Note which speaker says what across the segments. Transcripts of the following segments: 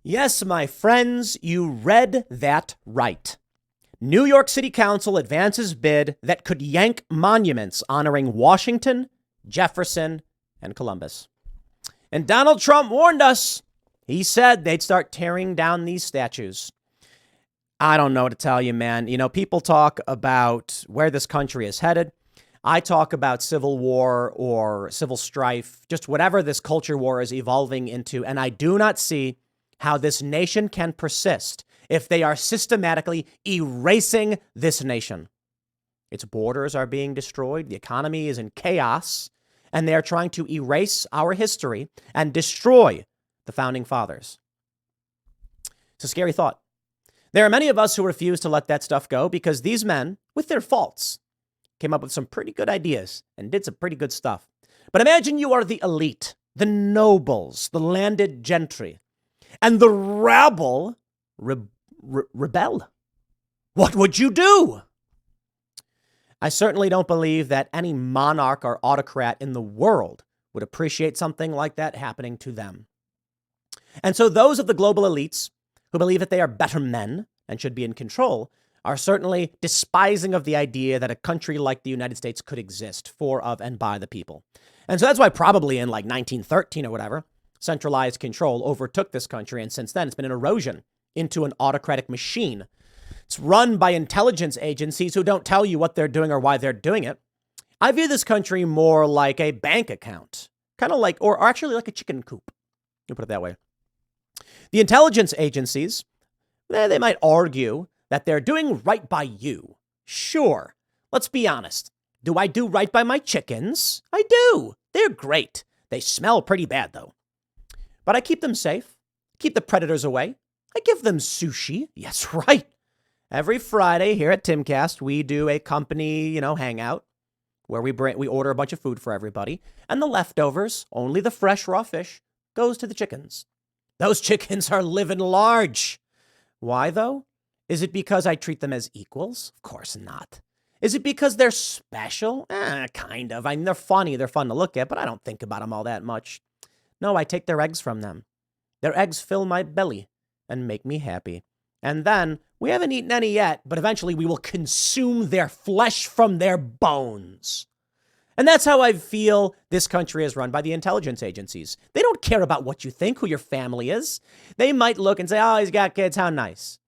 Speaker 1: Yes, my friends, you read that right. New York City Council advances bid that could yank monuments honoring Washington, Jefferson, and Columbus. And Donald Trump warned us. He said they'd start tearing down these statues. I don't know what to tell you, man. You know, people talk about where this country is headed. I talk about civil war or civil strife, just whatever this culture war is evolving into. And I do not see how this nation can persist if they are systematically erasing this nation. Its borders are being destroyed. The economy is in chaos, and they are trying to erase our history and destroy the founding fathers. It's a scary thought. There are many of us who refuse to let that stuff go because these men, with their faults, came up with some pretty good ideas and did some pretty good stuff. But imagine you are the elite, the nobles, the landed gentry, and the rabble rebel. What would you do? I certainly don't believe that any monarch or autocrat in the world would appreciate something like that happening to them. And so those of the global elites who believe that they are better men and should be in control are certainly despising of the idea that a country like the United States could exist for, of, and by the people. And so that's why probably in like 1913 or whatever, centralized control overtook this country. And since then, it's been an erosion into an autocratic machine. It's run by intelligence agencies who don't tell you what they're doing or why they're doing it. I view this country more like a bank account, kind of like, or actually like a chicken coop. You put it that way. The intelligence agencies, they might argue that they're doing right by you. Sure. Let's be honest. Do I do right by my chickens? I do. They're great. They smell pretty bad, though. But I keep them safe, keep the predators away. I give them sushi. Yes, right. Every Friday here at Timcast, we do a company, hangout where we order a bunch of food for everybody. And the leftovers, only the fresh raw fish, goes to the chickens. Those chickens are living large. Why, though? Is it because I treat them as equals? Of course not. Is it because they're special? Kind of. I mean, they're funny. They're fun to look at, but I don't think about them all that much. No, I take their eggs from them. Their eggs fill my belly and make me happy. And then, we haven't eaten any yet, but eventually we will consume their flesh from their bones. And that's how I feel this country is run by the intelligence agencies. They don't care about what you think, who your family is. They might look and say, oh, he's got kids, how nice.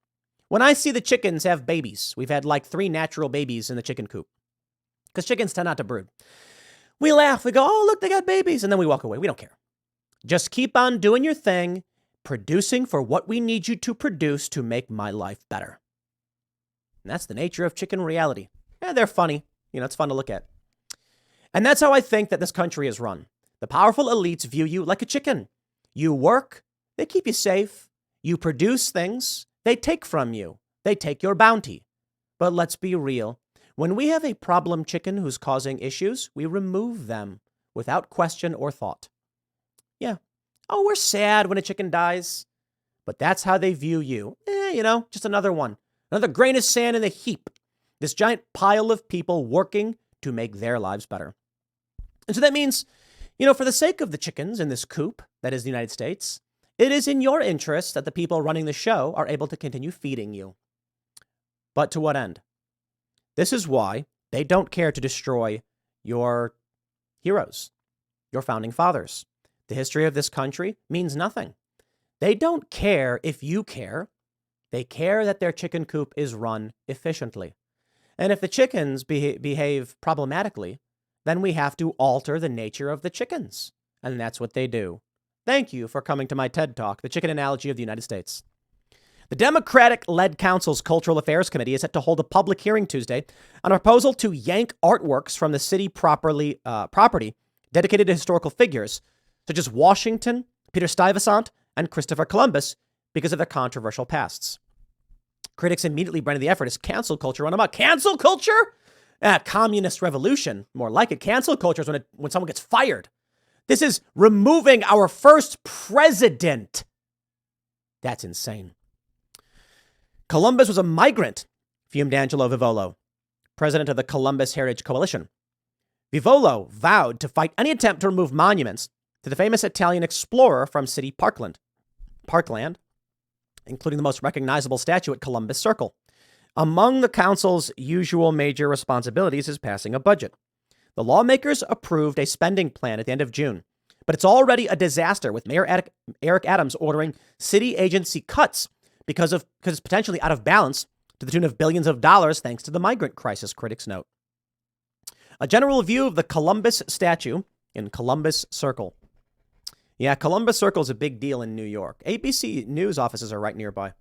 Speaker 1: When I see the chickens have babies, we've had like 3 natural babies in the chicken coop. Because chickens tend not to brood. We laugh, we go, oh, look, they got babies. And then we walk away. We don't care. Just keep on doing your thing, producing for what we need you to produce to make my life better. And that's the nature of chicken reality. Yeah, they're funny. It's fun to look at. And that's how I think that this country is run. The powerful elites view you like a chicken. You work, they keep you safe. You produce things, they take from you. They take your bounty. But let's be real. When we have a problem chicken who's causing issues, we remove them without question or thought. Yeah. Oh, we're sad when a chicken dies. But that's how they view you. Just another one. Another grain of sand in the heap. This giant pile of people working to make their lives better. And so that means, for the sake of the chickens in this coop that is the United States, it is in your interest that the people running the show are able to continue feeding you. But to what end? This is why they don't care to destroy your heroes, your founding fathers. The history of this country means nothing. They don't care if you care. They care that their chicken coop is run efficiently. And if the chickens behave problematically, then we have to alter the nature of the chickens. And that's what they do. Thank you for coming to my TED Talk, The Chicken Analogy of the United States. The Democratic-led Council's Cultural Affairs Committee is set to hold a public hearing Tuesday on a proposal to yank artworks from the city property dedicated to historical figures, such as Washington, Peter Stuyvesant, and Christopher Columbus, because of their controversial pasts. Critics immediately branded the effort as cancel culture run amok. Cancel culture? Communist revolution. More like it. Cancel culture is when someone gets fired. This is removing our first president. That's insane. Columbus was a migrant, fumed Angelo Vivolo, president of the Columbus Heritage Coalition. Vivolo vowed to fight any attempt to remove monuments to the famous Italian explorer from city Parkland. including the most recognizable statue at Columbus Circle. Among the council's usual major responsibilities is passing a budget. The lawmakers approved a spending plan at the end of June, but it's already a disaster, with Mayor Eric Adams ordering city agency cuts because it's potentially out of balance to the tune of billions of dollars thanks to the migrant crisis, critics note. A general view of the Columbus statue in Columbus Circle. Yeah, Columbus Circle is a big deal in New York. ABC News offices are right nearby.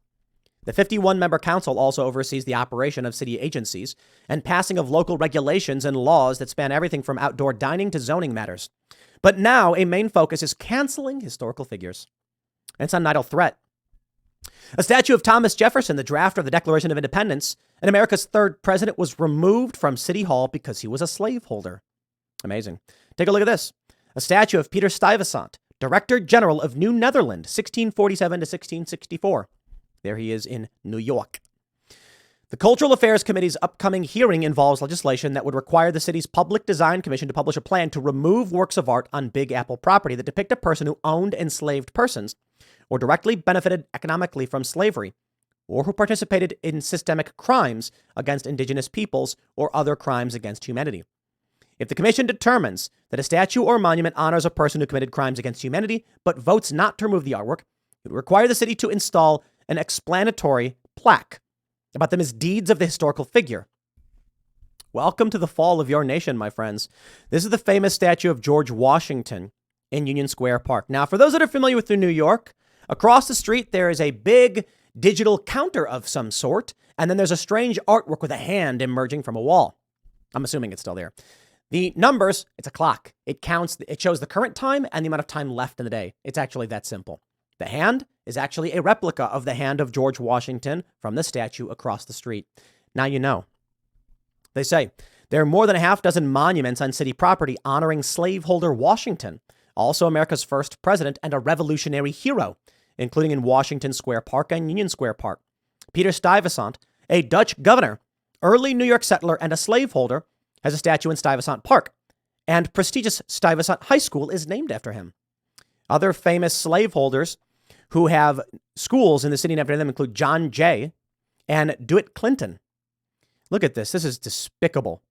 Speaker 1: The 51-member council also oversees the operation of city agencies and passing of local regulations and laws that span everything from outdoor dining to zoning matters. But now a main focus is canceling historical figures. And it's not an idle threat. A statue of Thomas Jefferson, the drafter of the Declaration of Independence and America's third president, was removed from City Hall because he was a slaveholder. Amazing. Take a look at this. A statue of Peter Stuyvesant, Director General of New Netherland, 1647 to 1664. There he is in New York. The Cultural Affairs Committee's upcoming hearing involves legislation that would require the city's Public Design Commission to publish a plan to remove works of art on Big Apple property that depict a person who owned enslaved persons or directly benefited economically from slavery, or who participated in systemic crimes against indigenous peoples or other crimes against humanity. If the commission determines that a statue or monument honors a person who committed crimes against humanity but votes not to remove the artwork, it would require the city to install an explanatory plaque about the misdeeds of the historical figure. Welcome to the fall of your nation, my friends. This is the famous statue of George Washington in Union Square Park. Now, for those that are familiar with New York, across the street there is a big digital counter of some sort, and then there's a strange artwork with a hand emerging from a wall. I'm assuming it's still there. The numbers, it's a clock. It counts, it shows the current time and the amount of time left in the day. It's actually that simple. The hand is actually a replica of the hand of George Washington from the statue across the street. Now you know. They say there are more than a half dozen monuments on city property honoring slaveholder Washington, also America's first president and a revolutionary hero, including in Washington Square Park and Union Square Park. Peter Stuyvesant, a Dutch governor, early New York settler, and a slaveholder, has a statue in Stuyvesant Park, and prestigious Stuyvesant High School is named after him. Other famous slaveholders who have schools in the city named after them include John Jay and DeWitt Clinton. Look at this. This is despicable.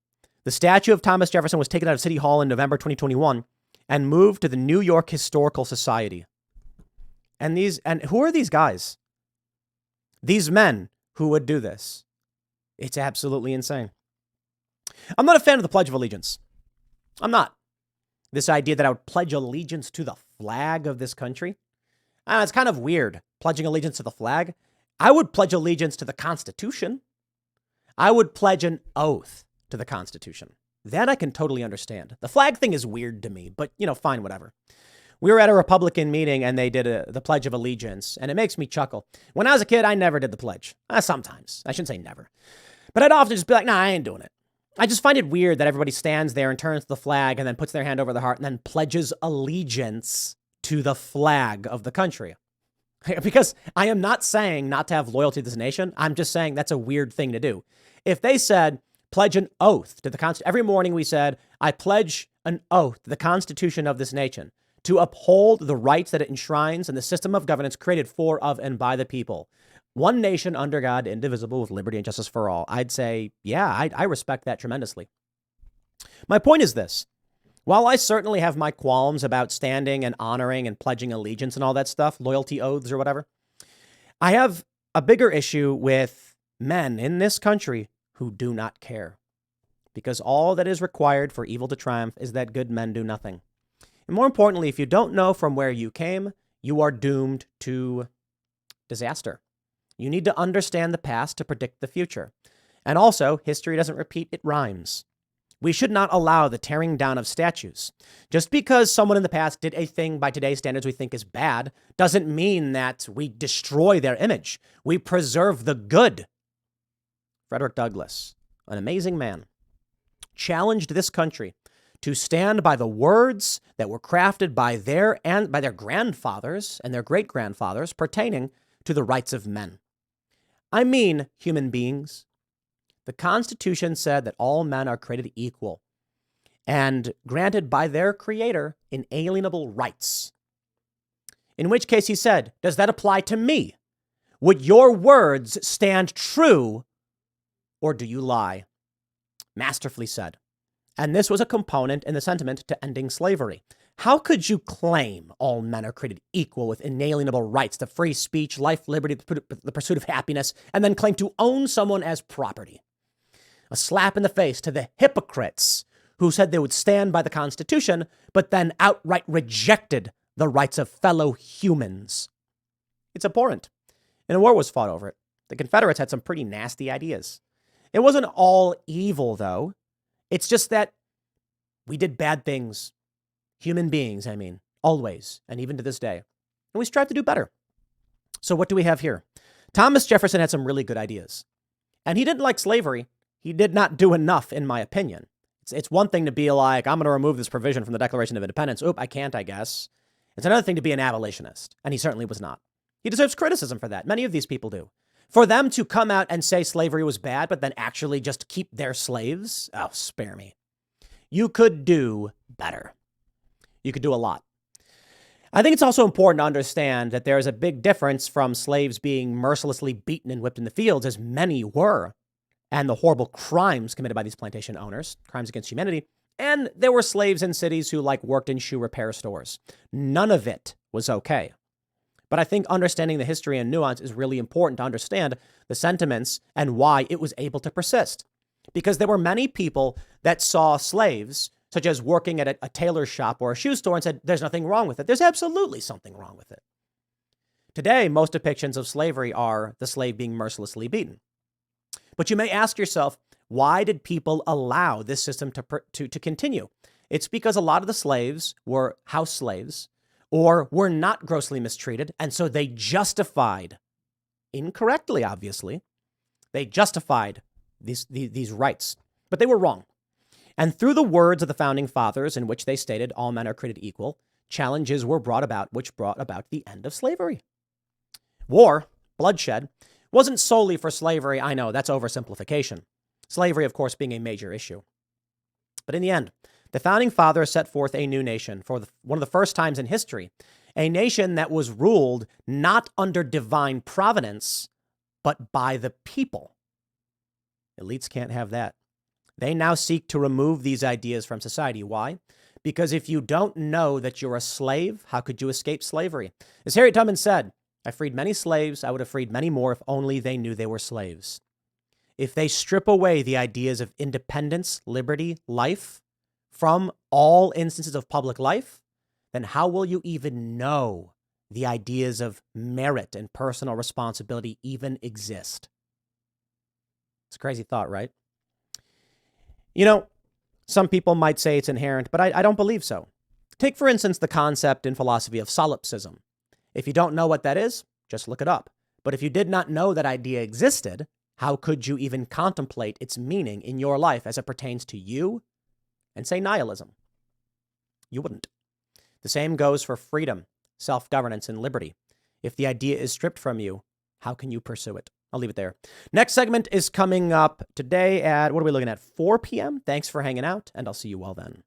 Speaker 1: The statue of Thomas Jefferson was taken out of City Hall in November 2021 and moved to the New York Historical Society. And who are these guys? These men who would do this. It's absolutely insane. I'm not a fan of the Pledge of Allegiance. I'm not. This idea that I would pledge allegiance to the flag of this country. It's kind of weird, pledging allegiance to the flag. I would pledge allegiance to the Constitution. I would pledge an oath to the Constitution. That I can totally understand. The flag thing is weird to me, but, fine, whatever. We were at a Republican meeting and they did the Pledge of Allegiance, and it makes me chuckle. When I was a kid, I never did the pledge. Sometimes. I shouldn't say never. But I'd often just be like, nah, I ain't doing it. I just find it weird that everybody stands there and turns to the flag and then puts their hand over the heart and then pledges allegiance to the flag of the country. Because I am not saying not to have loyalty to this nation. I'm just saying that's a weird thing to do. If they said, pledge an oath to the Constitution, every morning we said, I pledge an oath to the Constitution of this nation to uphold the rights that it enshrines and the system of governance created for, of, and by the people. One nation under God, indivisible, with liberty and justice for all. I'd say, yeah, I respect that tremendously. My point is this. While I certainly have my qualms about standing and honoring and pledging allegiance and all that stuff, loyalty oaths or whatever, I have a bigger issue with men in this country who do not care. Because all that is required for evil to triumph is that good men do nothing. And more importantly, if you don't know from where you came, you are doomed to disaster. You need to understand the past to predict the future. And also, history doesn't repeat, it rhymes. We should not allow the tearing down of statues. Just because someone in the past did a thing by today's standards we think is bad doesn't mean that we destroy their image. We preserve the good. Frederick Douglass, an amazing man, challenged this country to stand by the words that were crafted by their grandfathers and their great-grandfathers pertaining to the rights of men. I mean human beings. The Constitution said that all men are created equal and granted by their creator inalienable rights. In which case he said, does that apply to me? Would your words stand true, or do you lie? Masterfully said. And this was a component in the sentiment to ending slavery. How could you claim all men are created equal with inalienable rights to free speech, life, liberty, the pursuit of happiness, and then claim to own someone as property? A slap in the face to the hypocrites who said they would stand by the Constitution, but then outright rejected the rights of fellow humans. It's abhorrent. And a war was fought over it. The Confederates had some pretty nasty ideas. It wasn't all evil, though. It's just that we did bad things. Human beings, I mean, always, and even to this day. And we strive to do better. So what do we have here? Thomas Jefferson had some really good ideas. And he didn't like slavery. He did not do enough, in my opinion. It's one thing to be like, I'm going to remove this provision from the Declaration of Independence. Oop, I can't, I guess. It's another thing to be an abolitionist. And he certainly was not. He deserves criticism for that. Many of these people do. For them to come out and say slavery was bad, but then actually just keep their slaves, oh, spare me. You could do better. You could do a lot. I think it's also important to understand that there is a big difference from slaves being mercilessly beaten and whipped in the fields, as many were, and the horrible crimes committed by these plantation owners, crimes against humanity. And there were slaves in cities who worked in shoe repair stores. None of it was okay. But I think understanding the history and nuance is really important to understand the sentiments and why it was able to persist. Because there were many people that saw slaves, such as working at a tailor shop or a shoe store, and said, there's nothing wrong with it. There's absolutely something wrong with it. Today, most depictions of slavery are the slave being mercilessly beaten. But you may ask yourself, why did people allow this system to continue? It's because a lot of the slaves were house slaves or were not grossly mistreated, and so they justified, incorrectly, obviously, they justified these rights, but they were wrong. And through the words of the founding fathers, in which they stated all men are created equal, challenges were brought about, which brought about the end of slavery. War, bloodshed, wasn't solely for slavery. I know that's oversimplification. Slavery, of course, being a major issue. But in the end, the founding fathers set forth a new nation for one of the first times in history, a nation that was ruled not under divine providence, but by the people. Elites can't have that. They now seek to remove these ideas from society. Why? Because if you don't know that you're a slave, how could you escape slavery? As Harriet Tubman said, I freed many slaves. I would have freed many more if only they knew they were slaves. If they strip away the ideas of independence, liberty, life from all instances of public life, then how will you even know the ideas of merit and personal responsibility even exist? It's a crazy thought, right? You know, some people might say it's inherent, but I don't believe so. Take, for instance, the concept in philosophy of solipsism. If you don't know what that is, just look it up. But if you did not know that idea existed, how could you even contemplate its meaning in your life as it pertains to you and, say, nihilism? You wouldn't. The same goes for freedom, self-governance, and liberty. If the idea is stripped from you, how can you pursue it? I'll leave it there. Next segment is coming up today at, what are we looking at, 4 p.m.? Thanks for hanging out, and I'll see you all then.